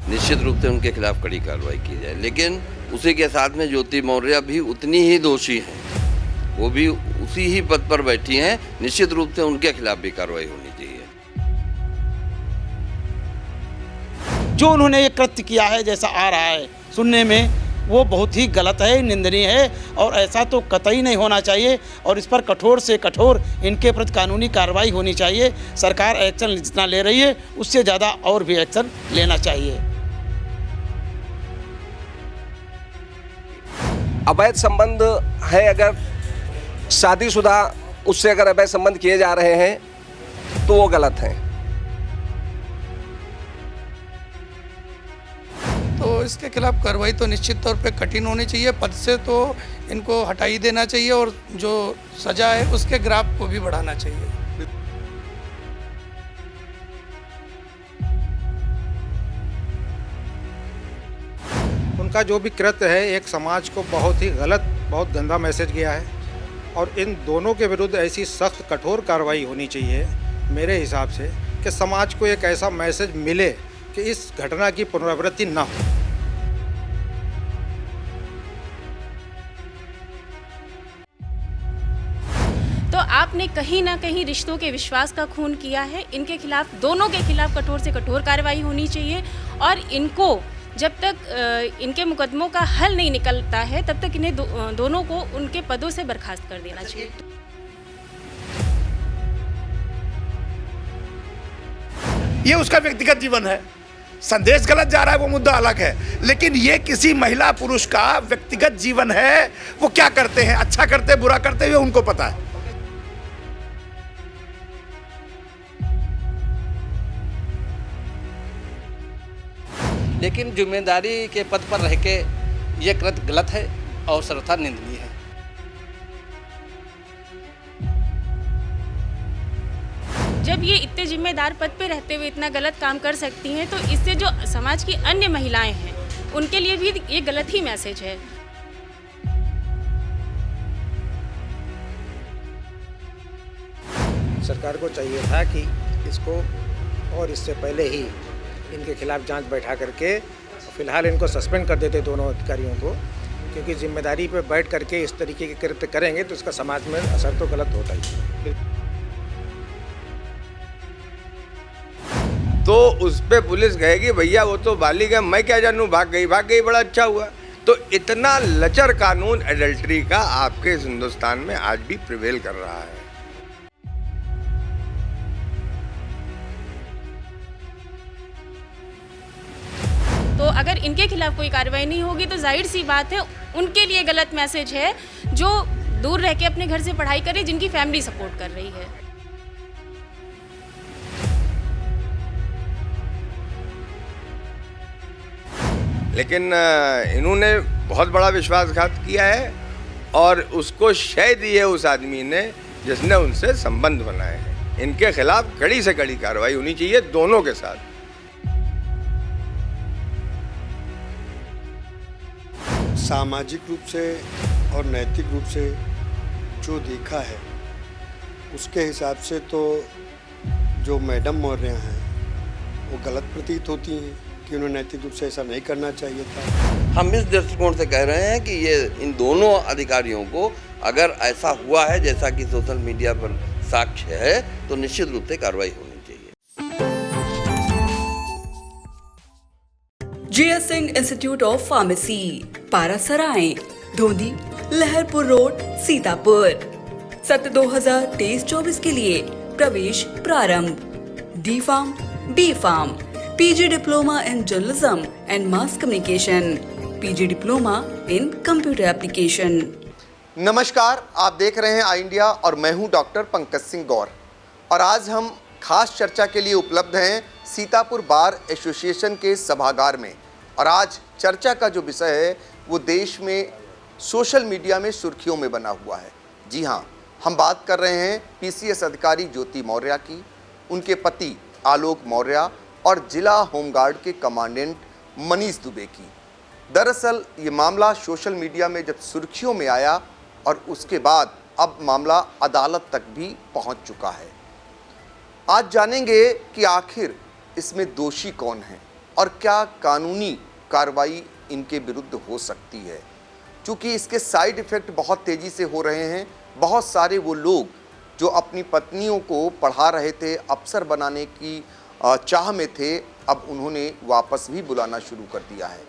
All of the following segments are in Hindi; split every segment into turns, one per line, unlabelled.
निश्चित रूप से उनके खिलाफ कड़ी कार्रवाई की जाए। लेकिन उसी के साथ में ज्योति मौर्य भी उतनी ही दोषी हैं, वो भी उसी ही पद पर बैठी हैं, निश्चित रूप से उनके खिलाफ भी कार्रवाई होनी चाहिए।
जो उन्होंने ये कृत्य किया है, जैसा आ रहा है सुनने में, वो बहुत ही गलत है, निंदनीय है और ऐसा तो कतई नहीं होना चाहिए और इस पर कठोर से कठोर इनके प्रति कानूनी कार्रवाई होनी चाहिए। सरकार एक्शन जितना ले रही है उससे ज़्यादा और भी एक्शन लेना चाहिए।
अवैध संबंध है, अगर शादीशुदा उससे अगर अवैध संबंध किए जा रहे हैं तो वो गलत है।
तो इसके खिलाफ कार्रवाई तो निश्चित तौर पे कठिन होनी चाहिए। पद से तो इनको हटा ही देना चाहिए और जो सजा है उसके ग्राफ को भी बढ़ाना चाहिए।
उनका जो भी कृत्य है एक समाज को बहुत ही गलत, बहुत गंदा मैसेज गया है और इन दोनों के विरुद्ध ऐसी सख्त कठोर कार्रवाई होनी चाहिए मेरे हिसाब से, कि समाज को एक ऐसा मैसेज मिले कि इस घटना की पुनरावृत्ति न हो।
तो आपने कहीं ना कहीं रिश्तों के विश्वास का खून किया है। इनके खिलाफ, दोनों के खिलाफ कठोर से कठोर कार्रवाई होनी चाहिए और इनको जब तक इनके मुकदमों का हल नहीं निकलता है तब तक इन्हें दोनों को उनके पदों से बर्खास्त कर देना चाहिए।
ये उसका व्यक्तिगत जीवन है, संदेश गलत जा रहा है वो मुद्दा अलग है, लेकिन ये किसी महिला पुरुष का व्यक्तिगत जीवन है। वो क्या करते हैं, अच्छा करते बुरा करते हुए उनको पता है।
लेकिन जिम्मेदारी के पद पर रह के ये कृत्य गलत है और सर्वथा निंदनीय है।
जब ये इतने जिम्मेदार पद पे रहते हुए इतना गलत काम कर सकती हैं तो इससे जो समाज की अन्य महिलाएं हैं उनके लिए भी ये गलत ही मैसेज है।
सरकार को चाहिए था कि इसको और इससे पहले ही इनके खिलाफ जांच बैठा करके फिलहाल इनको सस्पेंड कर देते दोनों अधिकारियों को, क्योंकि जिम्मेदारी पे बैठ करके इस तरीके के कृत्य करेंगे तो इसका समाज में असर तो गलत होता ही।
तो उस पे पुलिस कहेगी भैया वो तो बालिग है, मैं क्या जानूँ, भाग गई बड़ा अच्छा हुआ। तो इतना लचर कानून एडल्ट्री का आपके इस हिंदुस्तान में आज भी प्रिवेल कर रहा है।
तो अगर इनके खिलाफ कोई कार्रवाई नहीं होगी तो जाहिर सी बात है उनके लिए गलत मैसेज है, जो दूर रह के अपने घर से पढ़ाई करे, जिनकी फैमिली सपोर्ट कर रही है।
लेकिन इन्होंने बहुत बड़ा विश्वासघात किया है और उसको शय दी है उस आदमी ने जिसने उनसे संबंध बनाए हैं। इनके खिलाफ कड़ी से कड़ी कार्रवाई होनी चाहिए दोनों के साथ।
सामाजिक रूप से और नैतिक रूप से जो देखा है उसके हिसाब से तो जो मैडम मौर्य हैं वो गलत प्रतीत होती हैं कि उन्हें नैतिक रूप से ऐसा नहीं करना चाहिए था।
हम इस दृष्टिकोण से कह रहे हैं कि ये इन दोनों अधिकारियों को अगर ऐसा हुआ है जैसा कि सोशल मीडिया पर साक्ष्य है तो निश्चित रूप से कार्रवाई होनी चाहिए।
GS Singh institute of pharmacy, Parasrai, Dhondhi, Laharpur road, Sitapur. सत्र 2023-24 के लिए प्रवेश प्रारंभ। D pharm, B pharm, PG diploma in journalism and mass communication, PG diploma in computer application.
नमस्कार, आप देख रहे हैं आई इंडिया और मैं हूं डॉक्टर पंकज सिंह गौर और आज हम खास चर्चा के लिए उपलब्ध हैं सीतापुर बार एसोसिएशन के सभागार में। और आज चर्चा का जो विषय है वो देश में सोशल मीडिया में सुर्खियों में बना हुआ है। जी हाँ, हम बात कर रहे हैं PCS अधिकारी ज्योति मौर्य की, उनके पति आलोक मौर्य और जिला होमगार्ड के कमांडेंट मनीष दुबे की। दरअसल ये मामला सोशल मीडिया में जब सुर्खियों में आया और उसके बाद अब मामला अदालत तक भी पहुंच चुका है। आज जानेंगे कि आखिर इसमें दोषी कौन है और क्या कानूनी कार्रवाई इनके विरुद्ध हो सकती है, क्योंकि इसके साइड इफ़ेक्ट बहुत तेज़ी से हो रहे हैं। बहुत सारे वो लोग जो अपनी पत्नियों को पढ़ा रहे थे, अफसर बनाने की चाह में थे, अब उन्होंने वापस भी बुलाना शुरू कर दिया है।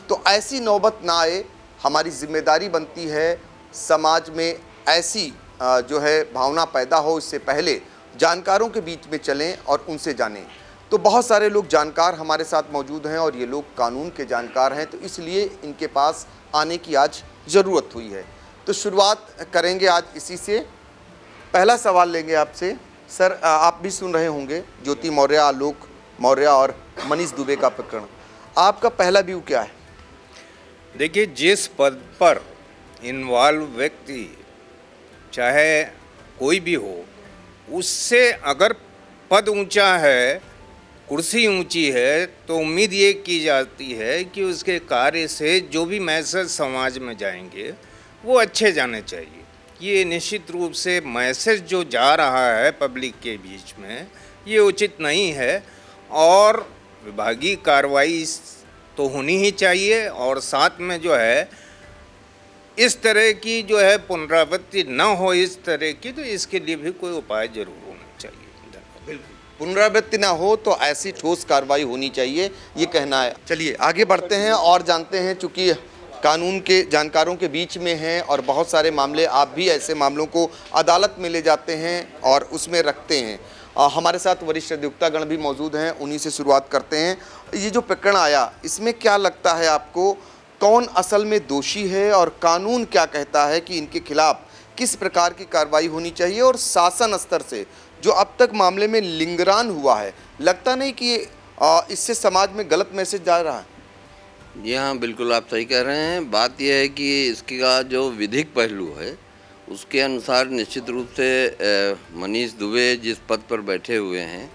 तो ऐसी नौबत ना आए, हमारी जिम्मेदारी बनती है समाज में ऐसी जो है भावना पैदा हो, इससे पहले जानकारों के बीच में चलें और उनसे जानें। तो बहुत सारे लोग जानकार हमारे साथ मौजूद हैं और ये लोग कानून के जानकार हैं, तो इसलिए इनके पास आने की आज ज़रूरत हुई है। तो शुरुआत करेंगे आज इसी से। पहला सवाल लेंगे आपसे। सर, आप भी सुन रहे होंगे ज्योति मौर्य, आलोक मौर्य और मनीष दुबे का प्रकरण, आपका पहला व्यू क्या है?
देखिए, जिस पद पर इन्वॉल्व व्यक्ति चाहे कोई भी हो, उससे अगर पद ऊंचा है, कुर्सी ऊंची है, तो उम्मीद ये की जाती है कि उसके कार्य से जो भी मैसेज समाज में जाएंगे वो अच्छे जाने चाहिए। ये निश्चित रूप से मैसेज जो जा रहा है पब्लिक के बीच में, ये उचित नहीं है और विभागीय कार्रवाई तो होनी ही चाहिए। और साथ में जो है इस तरह की जो है पुनरावृत्ति न हो इस तरह की, तो इसके लिए भी कोई उपाय जरूर होना चाहिए।
बिल्कुल, पुनरावृत्ति ना हो तो ऐसी ठोस कार्रवाई होनी चाहिए, ये कहना है। चलिए आगे बढ़ते हैं और जानते हैं, चूँकि कानून के जानकारों के बीच में हैं और बहुत सारे मामले आप भी ऐसे मामलों को अदालत में ले जाते हैं और उसमें रखते हैं। हमारे साथ वरिष्ठ अधिवक्तागण भी मौजूद हैं, उन्हीं से शुरुआत करते हैं। ये जो प्रकरण आया, इसमें क्या लगता है आपको, कौन असल में दोषी है और कानून क्या कहता है कि इनके खिलाफ किस प्रकार की कार्रवाई होनी चाहिए? और शासन स्तर से जो अब तक मामले में लिंगरान हुआ है, लगता नहीं कि इससे समाज में गलत मैसेज जा रहा है?
जी हाँ, बिल्कुल आप सही कह रहे हैं। बात यह है कि इसका जो विधिक पहलू है उसके अनुसार निश्चित रूप से मनीष दुबे जिस पद पर बैठे हुए हैं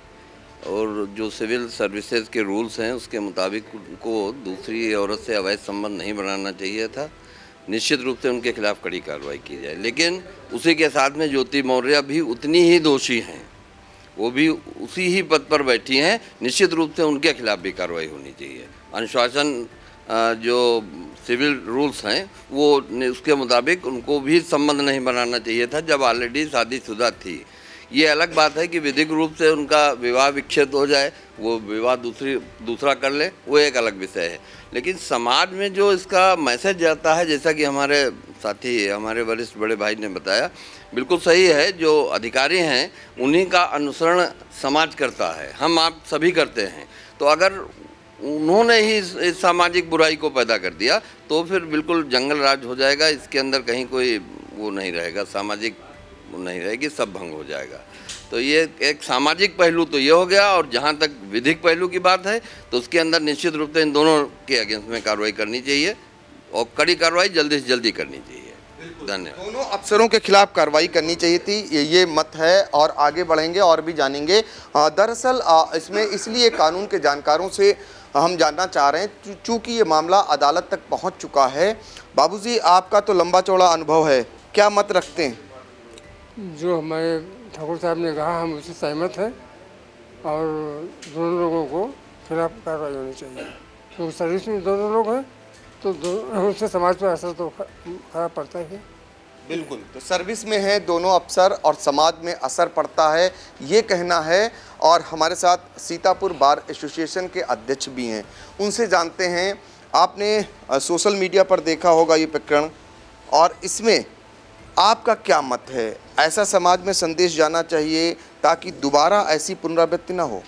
और जो सिविल सर्विसेज के रूल्स हैं उसके मुताबिक उनको दूसरी औरत से अवैध संबंध नहीं बनाना चाहिए था। निश्चित रूप से उनके खिलाफ कड़ी कार्रवाई की जाए, लेकिन उसी के साथ में ज्योति मौर्य भी उतनी ही दोषी हैं, वो भी उसी ही पद पर बैठी हैं। निश्चित रूप से उनके खिलाफ भी कार्रवाई होनी चाहिए। अनुशासन जो सिविल रूल्स हैं वो उसके मुताबिक उनको भी संबंध नहीं बनाना चाहिए था जब ऑलरेडी शादीशुदा थी। ये अलग बात है कि विधिक रूप से उनका विवाह विच्छेद हो जाए, वो विवाह दूसरा कर ले, वो एक अलग विषय है। लेकिन समाज में जो इसका मैसेज जाता है, जैसा कि हमारे साथी, हमारे वरिष्ठ बड़े भाई ने बताया, बिल्कुल सही है। जो अधिकारी हैं उन्हीं का अनुसरण समाज करता है, हम आप सभी करते हैं। तो अगर उन्होंने ही इस सामाजिक बुराई को पैदा कर दिया तो फिर बिल्कुल जंगल राज हो जाएगा। इसके अंदर कहीं कोई वो नहीं रहेगा, सामाजिक नहीं रहेगी, सब भंग हो जाएगा। तो ये एक सामाजिक पहलू तो ये हो गया। और जहाँ तक विधिक पहलू की बात है तो उसके अंदर निश्चित रूप से इन दोनों के अगेंस्ट में कार्रवाई करनी चाहिए और कड़ी कार्रवाई जल्दी से जल्दी करनी चाहिए। धन्यवाद।
दोनों अफसरों के खिलाफ कार्रवाई करनी चाहिए थी, ये मत है। और आगे बढ़ेंगे और भी जानेंगे। दरअसल इसमें इसलिए कानून के जानकारों से हम जानना चाह रहे हैं चूँकि ये मामला अदालत तक पहुंच चुका है। बाबूजी, आपका तो लंबा चौड़ा अनुभव है, क्या मत रखते हैं?
जो हमारे ठाकुर साहब ने कहा हम उससे सहमत हैं और दोनों लोगों को खिलाफ कार्रवाई होनी चाहिए। तो सर्विस में दोनों लोग हैं तो उससे समाज पर असर तो खराब पड़ता ही है।
बिल्कुल, तो सर्विस में है दोनों अफसर और समाज में असर पड़ता है, ये कहना है। और हमारे साथ सीतापुर बार एसोसिएशन के अध्यक्ष भी हैं, उनसे जानते हैं। आपने सोशल मीडिया पर देखा होगा ये प्रकरण, और इसमें आपका क्या मत है? ऐसा समाज में संदेश जाना चाहिए ताकि दोबारा ऐसी पुनरावृत्ति ना हो?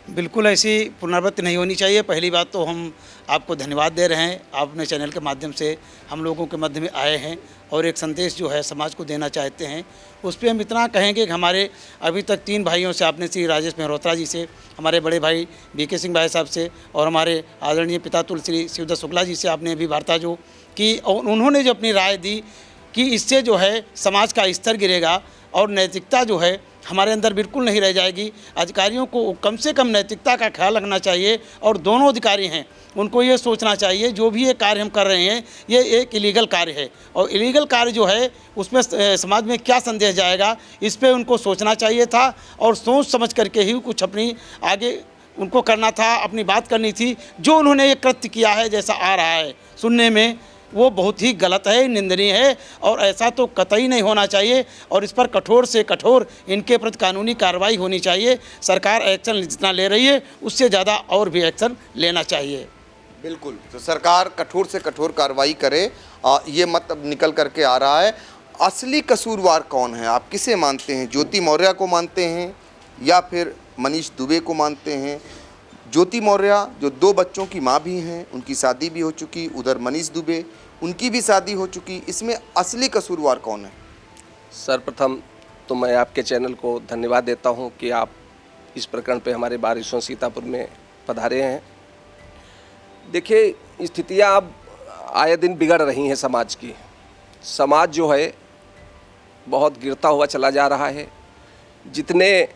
बिल्कुल ऐसी पुनरावृत्ति नहीं होनी चाहिए। पहली बात तो हम आपको धन्यवाद दे रहे हैं, आप अपने चैनल के माध्यम से हम लोगों के मध्य में आए हैं और एक संदेश जो है समाज को देना चाहते हैं। उस पर हम इतना कहेंगे कि हमारे अभी तक 3 भाइयों से, आपने श्री राजेश मेहरोत्रा जी से, हमारे बड़े भाई बीके सिंह भाई साहब से और हमारे आदरणीय पिता तुलसी शिवदास शुक्ला जी से आपने अभी वार्ता जो की, और उन्होंने जो अपनी राय दी कि इससे जो है समाज का स्तर गिरेगा और नैतिकता जो है हमारे अंदर बिल्कुल नहीं रह जाएगी। अधिकारियों को कम से कम नैतिकता का ख्याल रखना चाहिए और दोनों अधिकारी हैं उनको ये सोचना चाहिए जो भी ये कार्य हम कर रहे हैं ये एक इलीगल कार्य है और इलीगल कार्य जो है उसमें समाज में क्या संदेश जाएगा, इस पे उनको सोचना चाहिए था और सोच समझ करके ही कुछ अपनी आगे उनको करना था, अपनी बात करनी थी। जो उन्होंने ये कृत्य किया है, जैसा आ रहा है सुनने में, वो बहुत ही गलत है, निंदनीय है और ऐसा तो कतई नहीं होना चाहिए और इस पर कठोर से कठोर इनके प्रति कानूनी कार्रवाई होनी चाहिए। सरकार एक्शन जितना ले रही है उससे ज़्यादा और भी एक्शन लेना चाहिए।
बिल्कुल, तो सरकार कठोर से कठोर कार्रवाई करे, ये मत अब निकल करके आ रहा है। असली कसूरवार कौन है, आप किसे मानते हैं? ज्योति मौर्य को मानते हैं या फिर मनीष दुबे को मानते हैं? ज्योति मौर्य जो 2 बच्चों की मां भी हैं, उनकी शादी भी हो चुकी, उधर मनीष दुबे उनकी भी शादी हो चुकी, इसमें असली कसूरवार कौन है?
सर्वप्रथम तो मैं आपके चैनल को धन्यवाद देता हूं कि आप इस प्रकरण पे हमारे बारिशों सीतापुर में पधारे हैं। देखिए, स्थितियां अब आए दिन बिगड़ रही हैं समाज की। समाज जो है बहुत गिरता हुआ चला जा रहा है। जितने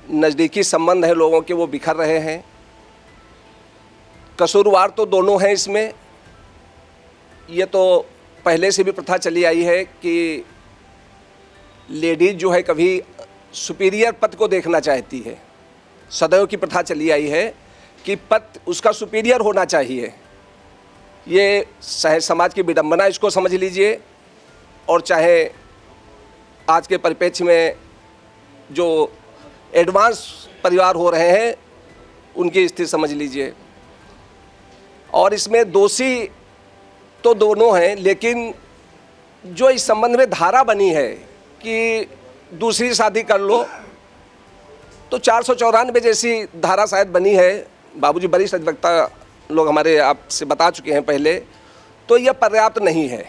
नज़दीकी संबंध हैं लोगों के वो बिखर रहे हैं। कसूरवार तो दोनों हैं इसमें। ये तो पहले से भी प्रथा चली आई है कि लेडीज जो है कभी सुपीरियर पति को देखना चाहती है। सदैव की प्रथा चली आई है कि पति उसका सुपीरियर होना चाहिए। ये समाज की विडंबना इसको समझ लीजिए, और चाहे आज के परिप्रेक्ष्य में जो एडवांस परिवार हो रहे हैं उनकी स्थिति समझ लीजिए। और इसमें दोषी तो दोनों हैं, लेकिन जो इस संबंध में धारा बनी है कि दूसरी शादी कर लो, तो 494 जैसी धारा शायद बनी है, बाबूजी वरिष्ठ अधिवक्ता लोग हमारे आपसे बता चुके हैं पहले, तो यह पर्याप्त नहीं है।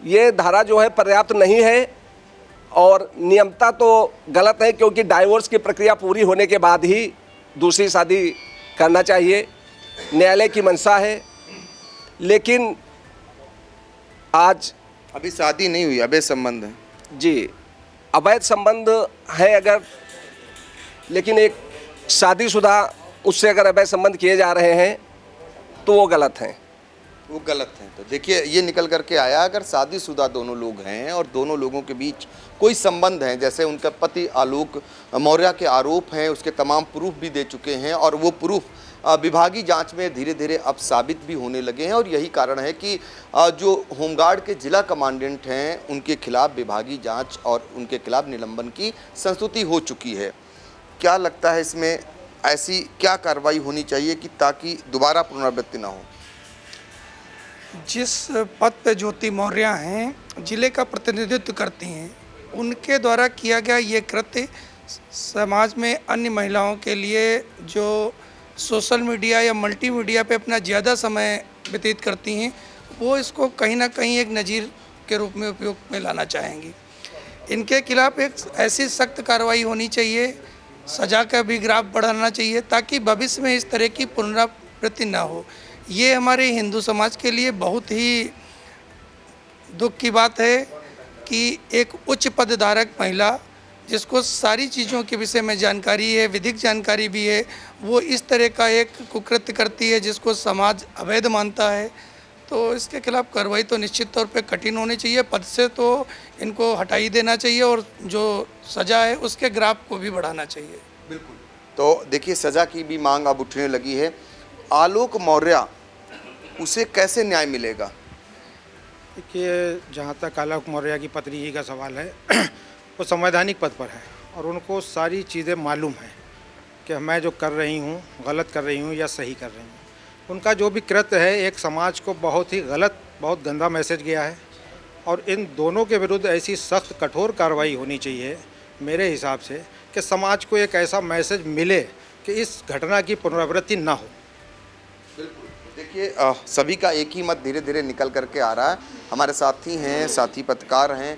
ये धारा जो है पर्याप्त नहीं है और नियमता तो गलत है, क्योंकि डाइवोर्स की प्रक्रिया पूरी होने के बाद ही दूसरी शादी करना चाहिए। न्यायालय की मंशा है, लेकिन आज
अभी शादी नहीं हुई, अवैध संबंध है।
जी, अवैध संबंध है अगर, लेकिन एक शादीशुदा उससे अगर अवैध संबंध किए जा रहे हैं तो वो गलत हैं।
वो गलत हैं। तो देखिए, ये निकल करके आया, अगर शादीशुदा दोनों लोग हैं और दोनों लोगों के बीच कोई संबंध है, जैसे उनका पति आलोक मौर्य के आरोप हैं, उसके तमाम प्रूफ भी दे चुके हैं और वो प्रूफ विभागीय जांच में धीरे धीरे अब साबित भी होने लगे हैं। और यही कारण है कि जो होमगार्ड के जिला कमांडेंट हैं उनके खिलाफ विभागीय जांच और उनके खिलाफ निलंबन की संस्तुति हो चुकी है। क्या लगता है इसमें ऐसी क्या कार्रवाई होनी चाहिए कि ताकि दोबारा पुनरावृत्ति ना हो?
जिस पद पे ज्योति मौर्य हैं, जिले का प्रतिनिधित्व करती हैं, उनके द्वारा किया गया ये कृत्य समाज में अन्य महिलाओं के लिए जो सोशल मीडिया या मल्टीमीडिया पे अपना ज़्यादा समय व्यतीत करती हैं, वो इसको कहीं ना कहीं एक नज़ीर के रूप में उपयोग में लाना चाहेंगी। इनके खिलाफ एक ऐसी सख्त कार्रवाई होनी चाहिए, सज़ा का भी ग्राफ बढ़ाना चाहिए, ताकि भविष्य में इस तरह की पुनरावृत्ति ना हो। ये हमारे हिंदू समाज के लिए बहुत ही दुख की बात है कि एक उच्च पदधारक महिला, जिसको सारी चीज़ों के विषय में जानकारी है, विधिक जानकारी भी है, वो इस तरह का एक कुकृत्य करती है जिसको समाज अवैध मानता है। तो इसके खिलाफ कार्रवाई तो निश्चित तौर पे कठिन होनी चाहिए। पद से तो इनको हटा ही देना चाहिए और जो सज़ा है उसके ग्राफ को भी बढ़ाना चाहिए।
बिल्कुल। तो देखिए, सज़ा की भी मांग अब उठने लगी है। आलोक मौर्य, उसे कैसे न्याय मिलेगा?
देखिए, जहाँ तक आलोक मौर्य की पत्नी जी का सवाल है, वो संवैधानिक पद पर है और उनको सारी चीज़ें मालूम है कि मैं जो कर रही हूँ गलत कर रही हूँ या सही कर रही हूँ। उनका जो भी कृत्य है एक समाज को बहुत ही गलत, बहुत गंदा मैसेज गया है और इन दोनों के विरुद्ध ऐसी सख्त कठोर कार्रवाई होनी चाहिए मेरे हिसाब से कि समाज को एक ऐसा मैसेज मिले कि इस घटना की पुनरावृत्ति ना हो।
बिल्कुल। देखिए, सभी का एक ही मत धीरे धीरे निकल करके आ रहा है। हमारे साथी हैं, साथी पत्रकार हैं,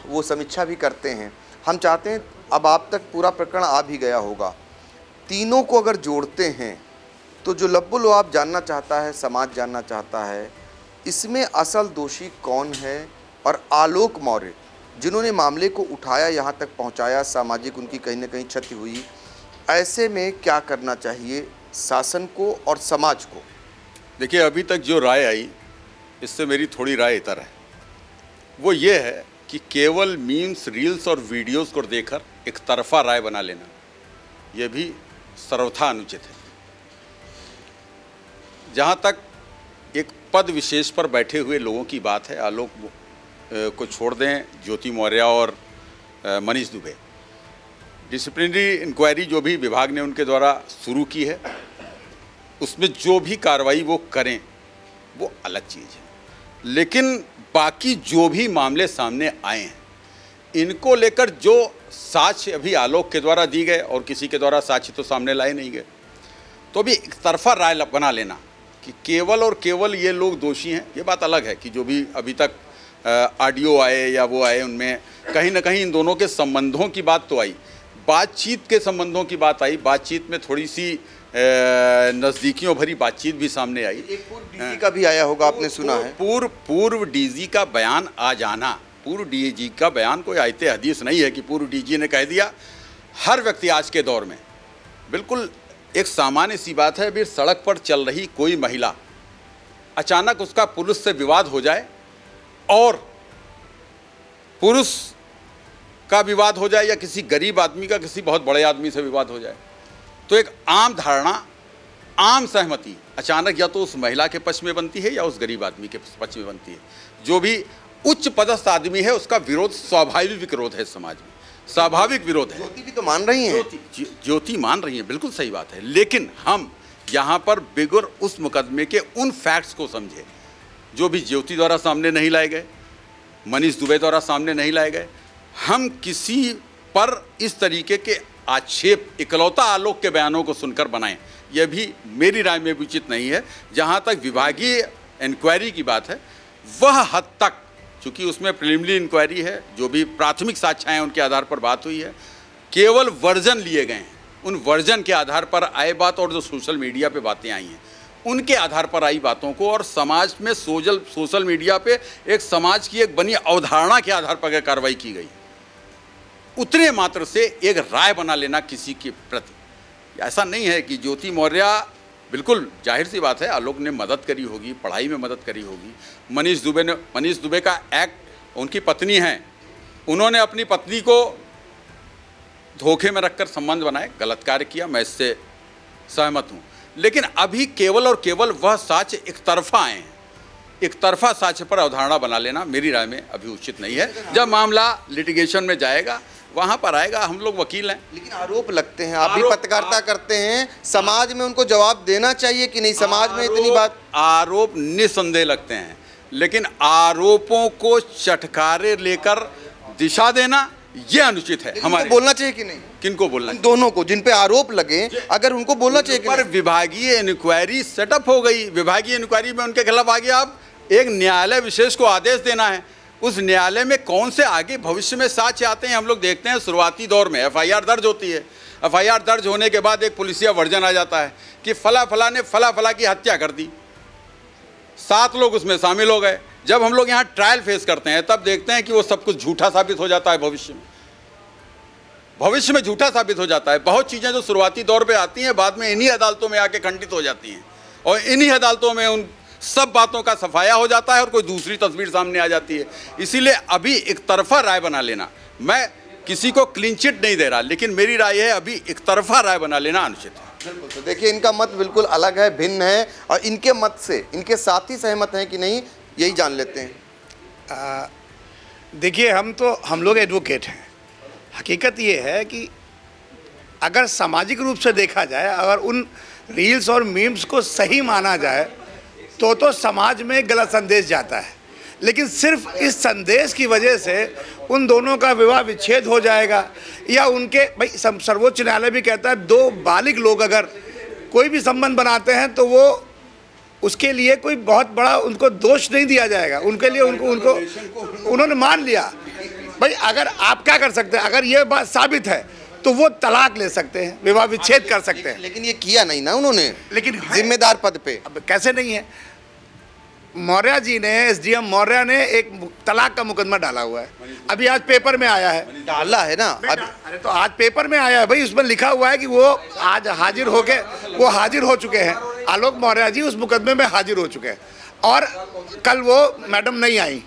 वो समीक्षा भी करते हैं। हम चाहते हैं, अब आप तक पूरा प्रकरण आ भी गया होगा, तीनों को अगर जोड़ते हैं तो जो लब्बो आप जानना चाहता है, समाज जानना चाहता है, इसमें असल दोषी कौन है? और आलोक मौर्य जिन्होंने मामले को उठाया, यहाँ तक पहुँचाया, सामाजिक उनकी कहीं ना कहीं क्षति हुई, ऐसे में क्या करना चाहिए शासन को और समाज को?
देखिए, अभी तक जो राय आई इससे मेरी थोड़ी राय इतर है। वो ये है कि केवल मीम्स, रील्स और वीडियोस को देखकर एक तरफा राय बना लेना ये भी सर्वथा अनुचित है। जहाँ तक एक पद विशेष पर बैठे हुए लोगों की बात है, आलोक को छोड़ दें, ज्योति मौर्य और मनीष दुबे, डिसिप्लिनरी इंक्वायरी जो भी विभाग ने उनके द्वारा शुरू की है, उसमें जो भी कार्रवाई वो करें वो अलग चीज़ है। लेकिन बाकी जो भी मामले सामने आए हैं, इनको लेकर जो साक्ष्य अभी आलोक के द्वारा दी गए और किसी के द्वारा साक्ष्य तो सामने लाए नहीं गए, तो अभी एक तरफा राय बना लेना कि केवल और केवल ये लोग दोषी हैं, ये बात अलग है कि जो भी अभी तक ऑडियो आए या वो आए, उनमें कहीं ना कहीं इन दोनों के संबंधों की बात तो आई, बातचीत के संबंधों की बात आई, बातचीत में थोड़ी सी नज़दीकियों भरी बातचीत भी सामने आई।
एक पूर्व डीजी का भी आया होगा, आपने सुना है?
पूर्व डीजी का बयान आ जाना, पूर्व डीजी का बयान कोई आयते हदीस नहीं है कि पूर्व डीजी ने कह दिया। हर व्यक्ति आज के दौर में बिल्कुल एक सामान्य सी बात है, अभी सड़क पर चल रही कोई महिला अचानक उसका पुरुष से विवाद हो जाए और पुरुष का विवाद हो जाए या किसी गरीब आदमी का किसी बहुत बड़े आदमी से विवाद हो जाए, तो एक आम धारणा, आम सहमति अचानक या तो उस महिला के पक्ष में बनती है या उस गरीब आदमी के पक्ष में बनती है। जो भी उच्च पदस्थ आदमी है उसका विरोध स्वाभाविक विरोध है, समाज में स्वाभाविक विरोध है।
ज्योति भी तो मान रही हैं।
ज्योति मान रही है, बिल्कुल सही बात है। लेकिन हम यहाँ पर बिगुर उस मुकदमे के उन फैक्ट्स को समझे जो भी ज्योति द्वारा सामने नहीं लाए गए, मनीष दुबे द्वारा सामने नहीं लाए गए। हम किसी पर इस तरीके के आक्षेप इकलौता आलोक के बयानों को सुनकर बनाएं, यह भी मेरी राय में भी उचित नहीं है। जहाँ तक विभागीय इंक्वायरी की बात है, वह हद तक, चूँकि उसमें प्रिलिमिनरी इंक्वायरी है, जो भी प्राथमिक साक्ष्य हैं उनके आधार पर बात हुई है, केवल वर्जन लिए गए हैं। उन वर्जन के आधार पर आए बात और जो सोशल मीडिया पे बातें आई हैं उनके आधार पर आई बातों को, और समाज में सोशल मीडिया पे एक समाज की एक बनी अवधारणा के आधार पर कार्रवाई की गई, उतने मात्र से एक राय बना लेना किसी के प्रति, ऐसा नहीं है कि ज्योति मौर्य, बिल्कुल जाहिर सी बात है आलोक ने मदद करी होगी, पढ़ाई में मदद करी होगी। मनीष दुबे का एक्ट, उनकी पत्नी हैं, उन्होंने अपनी पत्नी को धोखे में रखकर संबंध बनाए, गलत कार्य किया, मैं इससे सहमत हूँ। लेकिन अभी केवल और केवल वह साक्ष्य एक तरफा आए हैं, एक तरफा साक्ष्य पर अवधारणा बना लेना मेरी राय में अभी उचित नहीं है। जब मामला लिटिगेशन में जाएगा वहाँ पर आएगा, हम लोग वकील हैं।
लेकिन आरोप लगते हैं, आप भी पत्रकारिता करते हैं, समाज में उनको जवाब देना चाहिए कि नहीं? समाज में इतनी बात,
आरोप निसंदेह लगते हैं, लेकिन आरोपों को चटकारे लेकर दिशा देना ये अनुचित है। हमारे
बोलना चाहिए कि नहीं?
किनको बोलना?
दोनों को, जिन पे आरोप लगे, अगर उनको बोलना चाहिए कि
पर विभागीय इंक्वायरी सेटअप हो गई, विभागीय इंक्वायरी में उनके खिलाफ आ गया। अब एक न्यायालय विशेष को आदेश देना है, उस न्यायालय में कौन से आगे भविष्य में साक्ष्य आते हैं। हम लोग देखते हैं शुरुआती दौर में एफआईआर दर्ज होती है, एफआईआर दर्ज होने के बाद एक पुलिसिया वर्जन आ जाता है कि फला ने फला की हत्या कर दी, 7 लोग उसमें शामिल हो गए। जब हम लोग यहाँ ट्रायल फेस करते हैं तब देखते हैं कि वो सब कुछ झूठा साबित हो जाता है, भविष्य में झूठा साबित हो जाता है। बहुत चीज़ें जो शुरुआती दौर पे आती हैं बाद में इन्हीं अदालतों में आके खंडित हो जाती हैं, और इन्हीं अदालतों में उन सब बातों का सफाया हो जाता है और कोई दूसरी तस्वीर सामने आ जाती है। इसीलिए अभी एक तरफा राय बना लेना, मैं किसी को क्लीन चिट नहीं दे रहा, लेकिन मेरी राय है अभी एक तरफा राय बना लेना अनुचित है।
बिल्कुल। तो देखिए, इनका मत बिल्कुल अलग है, भिन्न है, और इनके मत से इनके साथी सहमत हैं कि नहीं, यही जान लेते हैं।
देखिए, हम लोग एडवोकेट हैं। हकीकत ये है कि अगर सामाजिक रूप से देखा जाए, अगर उन रील्स और मीम्स को सही माना जाए तो समाज में गलत संदेश जाता है। लेकिन सिर्फ इस संदेश की वजह से उन दोनों का विवाह विच्छेद हो जाएगा, या उनके, भाई सर्वोच्च न्यायालय भी कहता है 2 बालिग लोग अगर कोई भी संबंध बनाते हैं तो वो उसके लिए कोई बहुत बड़ा उनको दोष नहीं दिया जाएगा। उनके लिए उनको उन्होंने मान लिया। भाई अगर आप क्या कर सकते हैं, अगर ये बात साबित है तो वो तलाक ले सकते हैं, विवाह विच्छेद कर सकते हैं।
लेकिन ये किया नहीं ना उन्होंने,
लेकिन
जिम्मेदार पद पे।
अब कैसे नहीं है? मौर्य जी ने, एसडीएम मौर्य ने एक तलाक का मुकदमा डाला हुआ है, अभी आज पेपर में आया है।
डाला है ना?
अरे तो आज पेपर में आया है भाई, उसमें लिखा हुआ है कि वो आज हाजिर हो चुके हैं। आलोक मौर्य जी उस मुकदमे में हाजिर हो चुके हैं, और कल वो मैडम नहीं आई,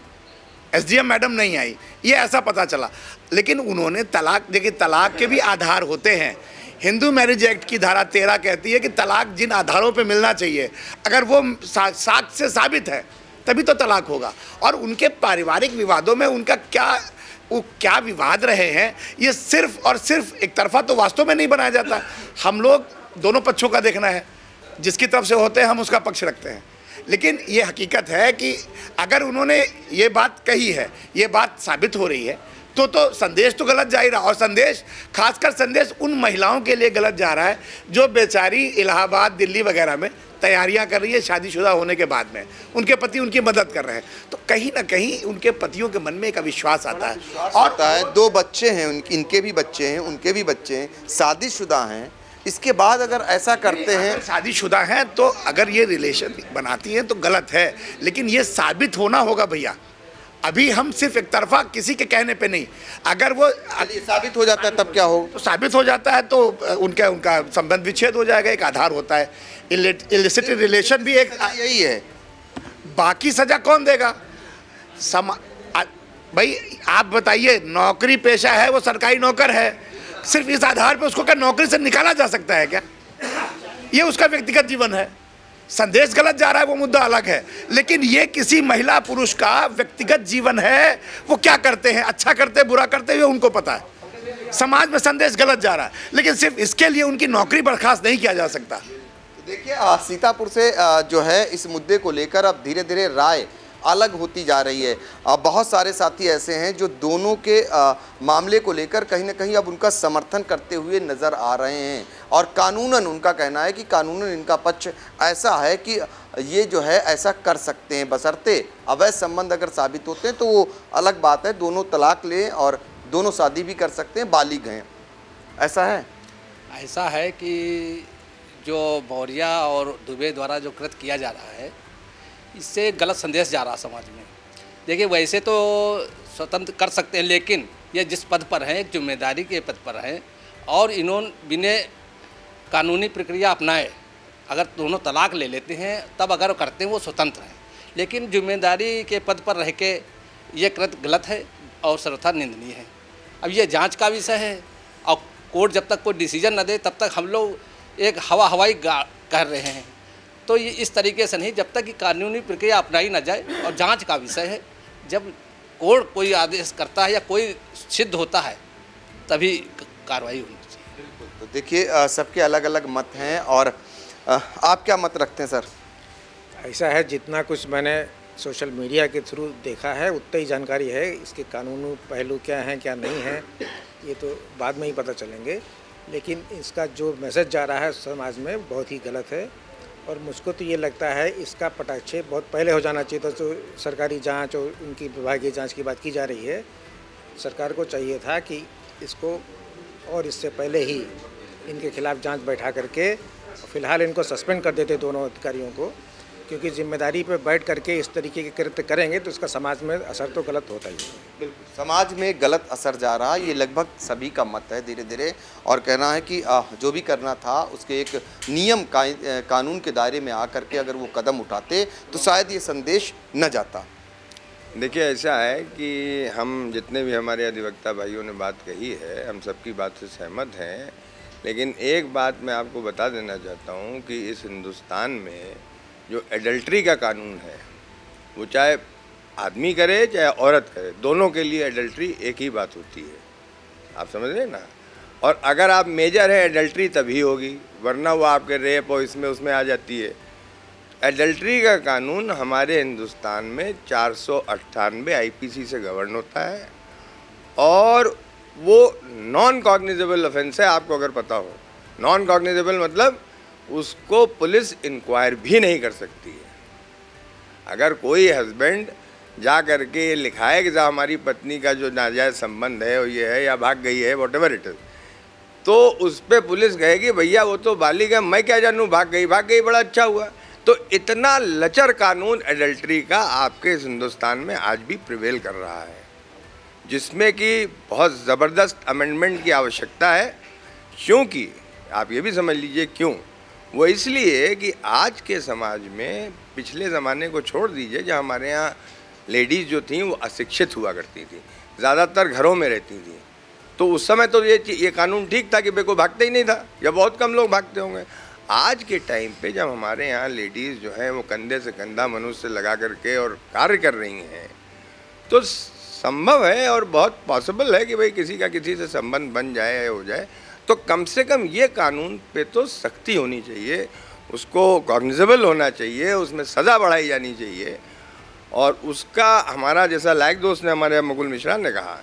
एसडीएम मैडम नहीं आई, ये ऐसा पता चला। लेकिन उन्होंने तलाक, देखिए तलाक के भी आधार होते हैं। हिंदू मैरिज एक्ट की धारा 13 कहती है कि तलाक जिन आधारों पे मिलना चाहिए, अगर वो साक्ष्य से साबित है तभी तो तलाक होगा। और उनके पारिवारिक विवादों में उनका क्या विवाद रहे हैं, ये सिर्फ और सिर्फ एक तरफा तो वास्तव में नहीं बनाया जाता। हम लोग दोनों पक्षों का देखना है, जिसकी तरफ से होते हैं हम उसका पक्ष रखते हैं। लेकिन ये हकीकत है कि अगर उन्होंने ये बात कही है, ये बात साबित हो रही है, तो संदेश तो गलत जा ही रहा। और संदेश, खासकर संदेश उन महिलाओं के लिए गलत जा रहा है जो बेचारी इलाहाबाद, दिल्ली वगैरह में तैयारियां कर रही है शादीशुदा होने के बाद में, उनके पति उनकी मदद कर रहे हैं, तो कहीं ना कहीं उनके पतियों के मन में एक अविश्वास आता है।
और 2 बच्चे हैं, इनके भी बच्चे हैं, उनके भी बच्चे हैं, शादीशुदा हैं, इसके बाद अगर ऐसा करते हैं,
शादीशुदा हैं, तो अगर ये रिलेशन बनाती हैं तो गलत है, लेकिन ये साबित होना होगा भैया। अभी हम सिर्फ एक तरफा किसी के कहने पे नहीं, अगर वो
साबित हो जाता है तब क्या हो,
तो साबित हो जाता है तो उनका संबंध विच्छेद हो जाएगा। एक आधार होता है, इलिसिट रिलेशन भी एक
यही है।
बाकी सजा कौन देगा? भाई आप बताइए, नौकरी पेशा है, वो सरकारी नौकर है, सिर्फ इस आधार पे उसको क्या नौकरी से निकाला जा सकता है क्या? ये उसका व्यक्तिगत जीवन है। संदेश गलत जा रहा है वो मुद्दा अलग है, लेकिन ये किसी महिला पुरुष का व्यक्तिगत जीवन है। वो क्या करते हैं, अच्छा करते हैं, बुरा करते हैं, उनको पता है। समाज में संदेश गलत जा रहा है, लेकिन सिर्फ इसके लिए उनकी नौकरी बर्खास्त नहीं किया जा सकता।
देखिए, सीतापुर से जो है इस मुद्दे को लेकर अब धीरे धीरे राय अलग होती जा रही है। बहुत सारे साथी ऐसे हैं जो दोनों के मामले को लेकर कहीं ना कहीं अब उनका समर्थन करते हुए नज़र आ रहे हैं। और कानूनन उनका कहना है कि कानूनन इनका पक्ष ऐसा है कि ये जो है ऐसा कर सकते हैं, बशर्ते अवैध संबंध अगर साबित होते हैं तो वो अलग बात है, दोनों तलाक लें और दोनों शादी भी कर सकते हैं, बालिग हैं। ऐसा है?
ऐसा है कि जो मौर्य और दुबे द्वारा जो कृत्य किया जा रहा है, इससे गलत संदेश जा रहा समाज में। देखिए, वैसे तो स्वतंत्र कर सकते हैं, लेकिन ये जिस पद पर हैं, एक जिम्मेदारी के पद पर हैं, और इन्होंने बिना कानूनी प्रक्रिया अपनाए अगर दोनों तलाक ले लेते हैं, तब अगर करते हैं वो स्वतंत्र हैं। लेकिन जिम्मेदारी के पद पर रह के ये कृत्य गलत है और सर्वथा निंदनीय है। अब ये जांच का विषय है, और कोर्ट जब तक कोई डिसीजन न दे तब तक हम लोग एक हवाई कर रहे हैं। तो ये इस तरीके से नहीं, जब तक कि कानूनी प्रक्रिया अपनाई न जाए, और जांच का विषय है। जब कोर्ट कोई आदेश करता है या कोई सिद्ध होता है, तभी कार्रवाई होनी चाहिए।
बिल्कुल। तो देखिए, सबके अलग अलग मत हैं, और आप क्या मत रखते हैं सर?
ऐसा है, जितना कुछ मैंने सोशल मीडिया के थ्रू देखा है उतना ही जानकारी है। इसके कानूनी पहलू क्या हैं क्या नहीं हैं ये तो बाद में ही पता चलेंगे, लेकिन इसका जो मैसेज जा रहा है समाज में बहुत ही गलत है। और मुझको तो ये लगता है इसका पटाक्षेप बहुत पहले हो जाना चाहिए था। तो सरकारी जांच और उनकी विभागीय जांच की बात की जा रही है, सरकार को चाहिए था कि इसको और इससे पहले ही इनके खिलाफ जांच बैठा करके फ़िलहाल इनको सस्पेंड कर देते दोनों अधिकारियों को, क्योंकि जिम्मेदारी पर बैठ करके इस तरीके के कृत्य करेंगे तो इसका समाज में असर तो गलत होता ही है।
बिल्कुल, समाज में गलत असर जा रहा है, ये लगभग सभी का मत है धीरे धीरे। और कहना है कि जो भी करना था उसके एक नियम कानून के दायरे में आकर के अगर वो कदम उठाते तो शायद ये संदेश न जाता।
देखिए, ऐसा है कि हम जितने भी हमारे अधिवक्ता भाइयों ने बात कही है, हम सबकी बात से सहमत हैं, लेकिन एक बात मैं आपको बता देना चाहता हूँ कि इस हिंदुस्तान में जो एडल्ट्री का कानून है, वो चाहे आदमी करे चाहे औरत करे, दोनों के लिए एडल्ट्री एक ही बात होती है। आप समझ रहे हैं ना? और अगर आप मेजर है, एडल्ट्री तभी होगी, वरना वो आपके रेप और इसमें उसमें आ जाती है। एडल्ट्री का कानून हमारे हिंदुस्तान में 498 आईपीसी से गवर्न होता है, और वो नॉन कॉग्निजेबल ऑफेंस है। आपको अगर पता हो, नॉन कॉग्निजेबल मतलब उसको पुलिस इंक्वायर भी नहीं कर सकती है। अगर कोई हस्बैंड जा करके ये लिखाए कि हमारी पत्नी का जो नाजायज़ संबंध है वो ये है या भाग गई है, वॉटेवर इट इज़, तो उस पर पुलिस कहेगी भैया वो तो बालिग है, मैं क्या जानूँ, भाग गई बड़ा अच्छा हुआ। तो इतना लचर कानून एडल्ट्री का आपके इस हिंदुस्तान में आज भी प्रिवेल कर रहा है, जिसमें कि बहुत ज़बरदस्त अमेंडमेंट की आवश्यकता है। क्योंकि आप ये भी समझ लीजिए क्यों, वो इसलिए कि आज के समाज में पिछले ज़माने को छोड़ दीजिए, जहाँ हमारे यहाँ लेडीज़ जो थीं वो अशिक्षित हुआ करती थी, ज़्यादातर घरों में रहती थी, तो तो उस समय तो ये कानून ठीक था कि कोई भागते ही नहीं था, या बहुत कम लोग भागते होंगे। आज के टाइम पे जब हमारे यहाँ लेडीज़ जो हैं वो कंधे से कंधा मनुष्य लगा करके और कार्य कर रही हैं, तो संभव है और बहुत पॉसिबल है कि भाई किसी का किसी से संबंध बन जाए हो जाए, तो कम से कम ये कानून पे तो सख्ती होनी चाहिए, उसको कॉग्निजेबल होना चाहिए, उसमें सज़ा बढ़ाई जानी चाहिए। और उसका हमारा जैसा लायक दोस्त ने हमारे मुकुल मिश्रा ने कहा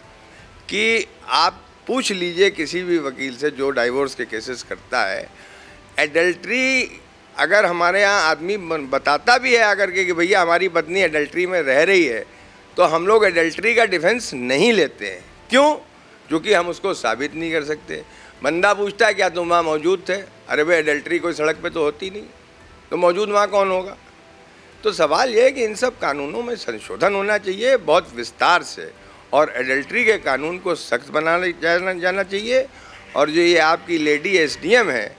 कि आप पूछ लीजिए किसी भी वकील से जो डाइवोर्स के केसेस करता है, एडल्ट्री अगर हमारे यहाँ आदमी बताता भी है अगर कि भैया हमारी पत्नी एडल्ट्री में रह रही है, तो हम लोग एडल्ट्री का डिफेंस नहीं लेते हैं। क्यों? क्योंकि हम उसको साबित नहीं कर सकते। बंदा पूछता है क्या तुम वहाँ मौजूद थे? अरे भाई एडल्ट्री कोई सड़क पे तो होती नहीं, तो मौजूद वहाँ कौन होगा? तो सवाल ये है कि इन सब कानूनों में संशोधन होना चाहिए बहुत विस्तार से, और एडल्ट्री के कानून को सख्त बनाना जाना चाहिए। और जो ये आपकी लेडी एसडीएम है,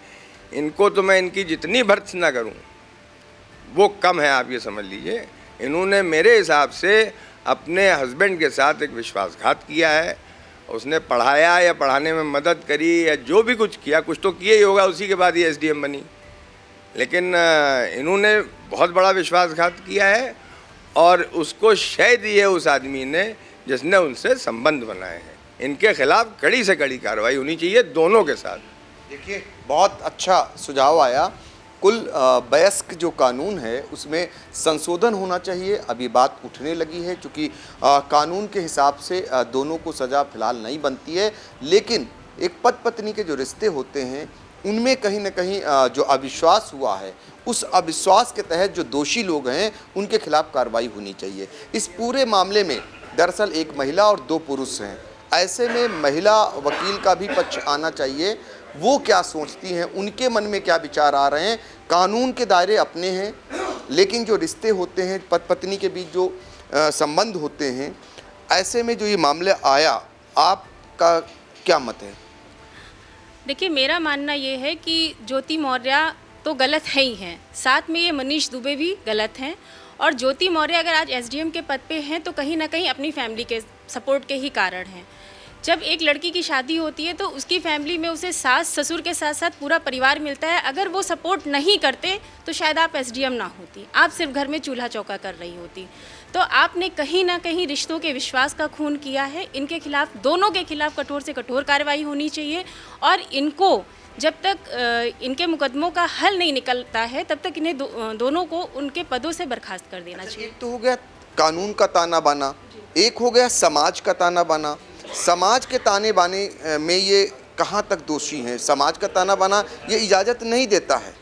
इनको तो मैं इनकी जितनी भर्त्स ना करूं वो कम है, आप ये समझ लीजिए। इन्होंने मेरे हिसाब से अपने हस्बैंड के साथ एक विश्वासघात किया है। उसने पढ़ाया या पढ़ाने में मदद करी या जो भी कुछ किया, कुछ तो किया ही होगा, उसी के बाद ये एसडीएम बनी। लेकिन इन्होंने बहुत बड़ा विश्वासघात किया है और उसको शय दी है उस आदमी ने जिसने उनसे संबंध बनाए हैं। इनके खिलाफ कड़ी से कड़ी कार्रवाई होनी चाहिए दोनों के साथ।
देखिए, बहुत अच्छा सुझाव आया। कुल वयस्क जो कानून है उसमें संशोधन होना चाहिए। अभी बात उठने लगी है क्योंकि कानून के हिसाब से दोनों को सज़ा फिलहाल नहीं बनती है, लेकिन एक पति पत्नी के जो रिश्ते होते हैं उनमें कहीं ना कहीं जो अविश्वास हुआ है, उस अविश्वास के तहत जो दोषी लोग हैं उनके खिलाफ कार्रवाई होनी चाहिए। इस पूरे मामले में दरअसल एक महिला और 2 पुरुष हैं। ऐसे में महिला वकील का भी पक्ष आना चाहिए। वो क्या सोचती हैं, उनके मन में क्या विचार आ रहे हैं। कानून के दायरे अपने हैं, लेकिन जो रिश्ते होते हैं पति पत्नी के बीच जो संबंध होते हैं, ऐसे में जो ये मामला आया, आपका क्या मत है?
देखिए, मेरा मानना ये है कि ज्योति मौर्य तो गलत है ही हैं, साथ में ये मनीष दुबे भी गलत हैं। और ज्योति मौर्य अगर आज एसडीएम के पद पे हैं तो कहीं ना कहीं अपनी फैमिली के सपोर्ट के ही कारण हैं। जब एक लड़की की शादी होती है तो उसकी फैमिली में उसे सास ससुर के साथ साथ पूरा परिवार मिलता है। अगर वो सपोर्ट नहीं करते तो शायद आप एसडीएम ना होती, आप सिर्फ घर में चूल्हा चौका कर रही होती। तो आपने कहीं ना कहीं रिश्तों के विश्वास का खून किया है। इनके खिलाफ, दोनों के खिलाफ कठोर से कठोर कार्रवाई होनी चाहिए। और इनको जब तक इनके मुकदमों का हल नहीं निकलता है तब तक इन्हें दोनों को उनके पदों से बर्खास्त कर देना चाहिए।
एक तो हो गया कानून का ताना बाना, एक हो गया समाज का ताना बाना। समाज के ताने बाने में ये कहाँ तक दोषी हैं? समाज का ताना बाना ये इजाज़त नहीं देता है।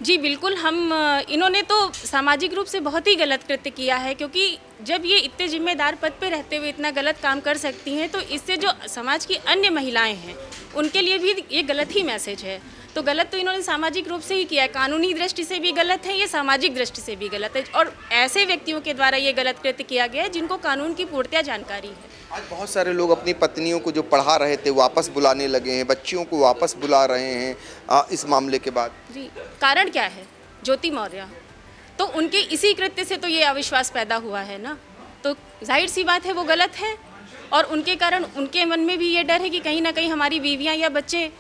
जी बिल्कुल, इन्होंने तो सामाजिक रूप से बहुत ही गलत कृत्य किया है, क्योंकि जब ये इतने जिम्मेदार पद पे रहते हुए इतना गलत काम कर सकती हैं तो इससे जो समाज की अन्य महिलाएं हैं उनके लिए भी ये गलत ही मैसेज है। तो गलत तो इन्होंने सामाजिक रूप से ही किया है, कानूनी दृष्टि से भी गलत है, ये सामाजिक दृष्टि से भी गलत है। और ऐसे व्यक्तियों के द्वारा ये गलत कृत्य किया गया है जिनको कानून की पूर्णतः जानकारी है।
आज बहुत सारे लोग अपनी पत्नियों को जो पढ़ा रहे थे वापस बुलाने लगे हैं, बच्चियों को वापस बुला रहे हैं इस मामले के बाद।
जी, कारण क्या है? ज्योति मौर्य, तो उनके इसी कृत्य से तो ये अविश्वास पैदा हुआ है ना। तो जाहिर सी बात है वो गलत है, और उनके कारण उनके मन में भी ये डर है कि कहीं ना कहीं हमारी बीवियां या बच्चे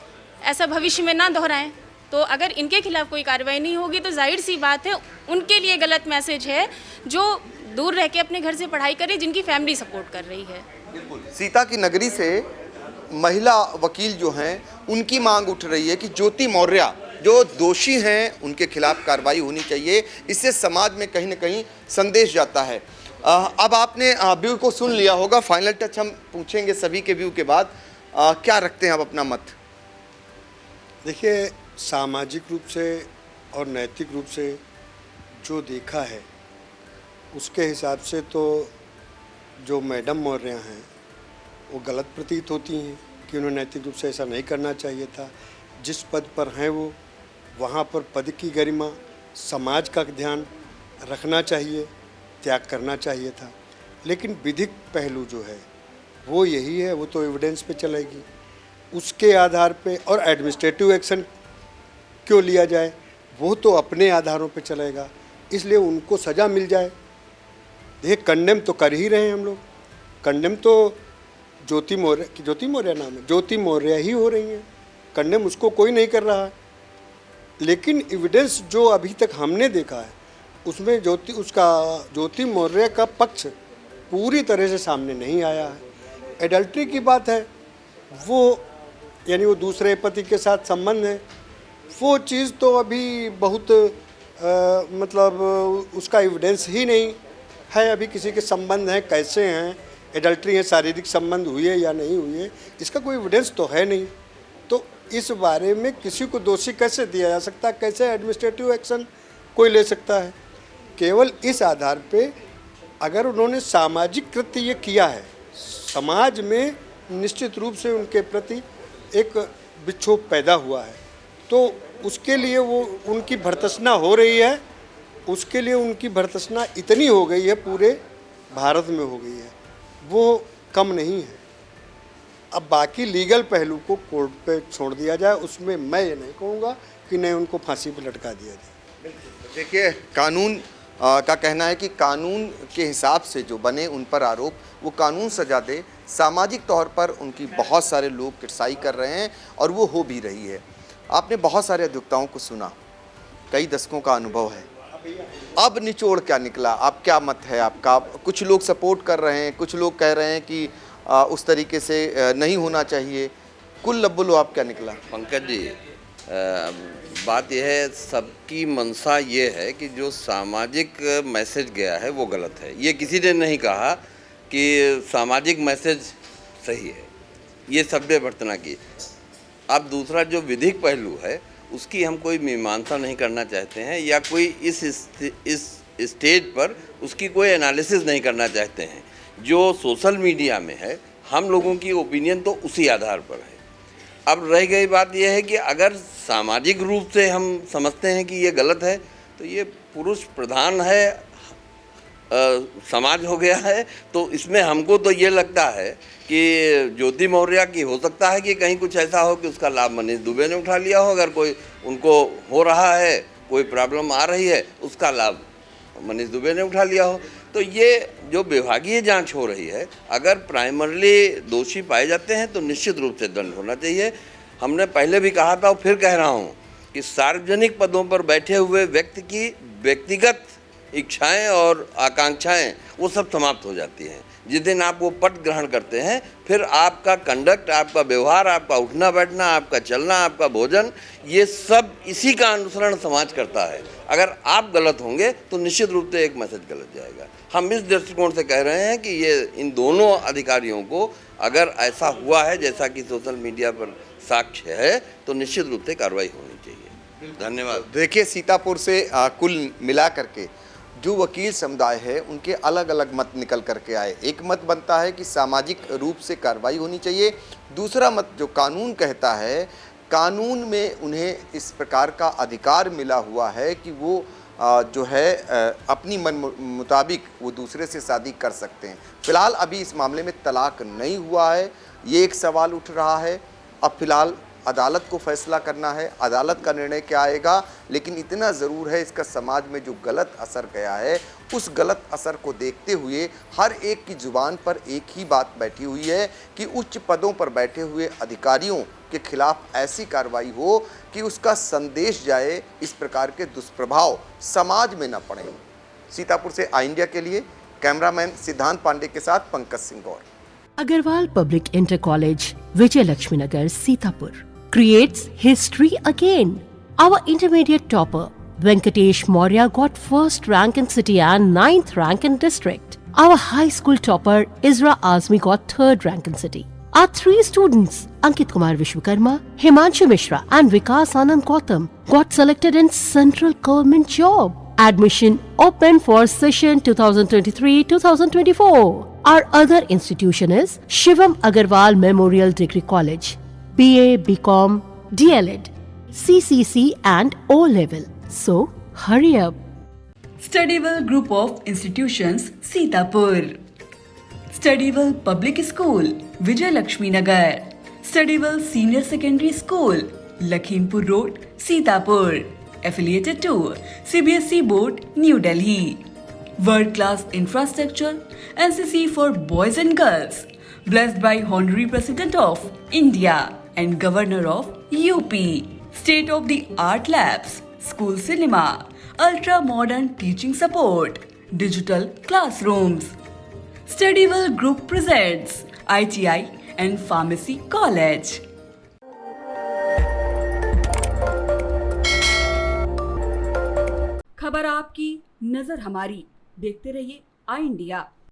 ऐसा भविष्य में ना दोहराएं। तो अगर इनके खिलाफ कोई कार्रवाई नहीं होगी तो जाहिर सी बात है उनके लिए गलत मैसेज है, जो दूर रह के अपने घर से पढ़ाई करे, जिनकी फैमिली सपोर्ट कर रही है।
सीता की नगरी से महिला वकील जो हैं उनकी मांग उठ रही है कि ज्योति मौर्य जो दोषी हैं उनके खिलाफ कार्रवाई होनी चाहिए। इससे समाज में कहीं ना कहीं संदेश जाता है। अब आपने व्यू को सुन लिया होगा, फाइनल टच हम पूछेंगे सभी के व्यू के बाद। क्या रखते हैं आप अपना मत?
देखिए, सामाजिक रूप से और नैतिक रूप से जो देखा है उसके हिसाब से तो जो मैडम मौर्य हैं वो गलत प्रतीत होती हैं कि उन्हें नैतिक रूप से ऐसा नहीं करना चाहिए था। जिस पद पर हैं वो, वहाँ पर पद की गरिमा, समाज का ध्यान रखना चाहिए, त्याग करना चाहिए था। लेकिन विधिक पहलू जो है वो यही है, वो तो एविडेंस पे चलेगी, उसके आधार पे। और एडमिनिस्ट्रेटिव एक्शन क्यों लिया जाए, वो तो अपने आधारों पे चलेगा। इसलिए उनको सज़ा मिल जाए। देखिए, कंडेम तो कर ही रहे हैं हम लोग। कंडेम तो ज्योति मौर्य नाम है, ज्योति मौर्य ही हो रही हैं, कंडेम उसको कोई नहीं कर रहा है। लेकिन एविडेंस जो अभी तक हमने देखा है उसमें ज्योति मौर्य का पक्ष पूरी तरह से सामने नहीं आया है। एडल्ट्री की बात है, वो यानी वो दूसरे पति के साथ संबंध है, वो चीज़ तो अभी बहुत मतलब उसका एविडेंस ही नहीं है। अभी किसी के संबंध हैं, कैसे हैं, एडल्ट्री है, शारीरिक संबंध हुए या नहीं हुए, इसका कोई एविडेंस तो है नहीं। तो इस बारे में किसी को दोषी कैसे दिया जा सकता है, कैसे एडमिनिस्ट्रेटिव एक्शन कोई ले सकता है? केवल इस आधार पे अगर उन्होंने सामाजिक कृत्य ये किया है, समाज में निश्चित रूप से उनके प्रति एक विक्षोभ पैदा हुआ है, तो उसके लिए वो उनकी भर्त्सना हो रही है, उसके लिए उनकी भर्त्सना इतनी हो गई है, पूरे भारत में हो गई है, वो कम नहीं है। अब बाकी लीगल पहलू को कोर्ट पे छोड़ दिया जाए, उसमें मैं ये नहीं कहूँगा कि नहीं उनको फांसी पे लटका दिया जाए।
देखिए, कानून का कहना है कि कानून के हिसाब से जो बने उन पर आरोप, वो कानून सजा दे। सामाजिक तौर पर उनकी बहुत सारे लोग क्रिटिसाई कर रहे हैं और वो हो भी रही है। आपने बहुत सारे अधिवक्ताओं को सुना, कई दशकों का अनुभव है, अब निचोड़ क्या निकला? आप क्या मत है आपका? कुछ लोग सपोर्ट कर रहे हैं, कुछ लोग कह रहे हैं कि उस तरीके से नहीं होना चाहिए। कुल लब्बुल आप क्या निकला?
पंकज जी, बात यह है, सबकी मंशा ये है कि जो सामाजिक मैसेज गया है वो गलत है। ये किसी ने नहीं कहा कि सामाजिक मैसेज सही है, ये सबने बरतना की। अब दूसरा जो विधिक पहलू है उसकी हम कोई मीमांसा नहीं करना चाहते हैं, या कोई इस स्टेज पर उसकी कोई एनालिसिस नहीं करना चाहते हैं। जो सोशल मीडिया में है, हम लोगों की ओपिनियन तो उसी आधार पर है। अब रह गई बात यह है कि अगर सामाजिक रूप से हम समझते हैं कि ये गलत है, तो ये पुरुष प्रधान है, समाज हो गया है, तो इसमें हमको तो ये लगता है कि ज्योति मौर्य की हो सकता है कि कहीं कुछ ऐसा हो कि उसका लाभ मनीष दुबे ने उठा लिया हो। अगर कोई उनको हो रहा है, कोई प्रॉब्लम आ रही है, उसका लाभ मनीष दुबे ने उठा लिया हो। तो ये जो विभागीय जांच हो रही है, अगर प्राइमरली दोषी पाए जाते हैं तो निश्चित रूप से दंड होना चाहिए। हमने पहले भी कहा था और फिर कह रहा हूँ कि सार्वजनिक पदों पर बैठे हुए व्यक्ति की व्यक्तिगत इच्छाएं और आकांक्षाएं वो सब समाप्त हो जाती हैं। जिस दिन आप वो पद ग्रहण करते हैं, फिर आपका कंडक्ट, आपका व्यवहार, आपका उठना बैठना, आपका चलना, आपका भोजन, ये सब इसी का अनुसरण समाज करता है। अगर आप गलत होंगे तो निश्चित रूप से एक मैसेज गलत जाएगा। हम इस दृष्टिकोण से कह रहे हैं कि ये इन दोनों अधिकारियों को अगर ऐसा हुआ है जैसा कि सोशल मीडिया पर साक्ष्य है, तो निश्चित रूप से कार्रवाई होनी चाहिए। धन्यवाद।
देखिए, सीतापुर से कुल मिला करके जो वकील समुदाय है उनके अलग अलग मत निकल करके आए। एक मत बनता है कि सामाजिक रूप से कार्रवाई होनी चाहिए, दूसरा मत जो कानून कहता है, कानून में उन्हें इस प्रकार का अधिकार मिला हुआ है कि वो जो है अपनी मन मुताबिक वो दूसरे से शादी कर सकते हैं। फिलहाल अभी इस मामले में तलाक नहीं हुआ है, ये एक सवाल उठ रहा है। अब फिलहाल अदालत को फैसला करना है, अदालत का निर्णय क्या आएगा। लेकिन इतना ज़रूर है, इसका समाज में जो गलत असर गया है, उस गलत असर को देखते हुए हर एक की जुबान पर एक ही बात बैठी हुई है कि उच्च पदों पर बैठे हुए अधिकारियों के खिलाफ ऐसी कार्रवाई हो कि उसका संदेश जाए, इस प्रकार के दुष्प्रभाव समाज में न पड़े। सीतापुर से आई इंडिया के लिए कैमरामैन सिद्धांत पांडे के साथ पंकज सिंह गौर।
Agarwal public inter college, Vijay Lakshmi Nagar, Sitapur creates history again. Our intermediate topper, Venkatesh Maurya, got first rank in city and 9th rank in district. Our high school topper, Isra Azmi, got 3rd rank in city. Our 3 students, Ankit Kumar Vishwakarma, Himanshu Mishra and Vikas Anand Gautam, got selected in central government job. Admission open for session 2023-2024. Our other institution is Shivam Agarwal Memorial Degree College, BA, BCom, DLED, CCC and O-Level. So, hurry up.
Studyville Group of Institutions, Sitapur. Studyville Public School, Vijay Lakshmi Nagar. Studyville Senior Secondary School, Lakhimpur Road, Sitapur. Affiliated to CBSE Board, New Delhi. World-class infrastructure, NCC for boys and girls. blessed by Honorary President of India and Governor of UP. State of the art labs, school cinema, ultra modern teaching support, digital classrooms. Studyville Group presents ITI and Pharmacy College. खबर आपकी, नजर हमारी। देखते रहिए आई इंडिया।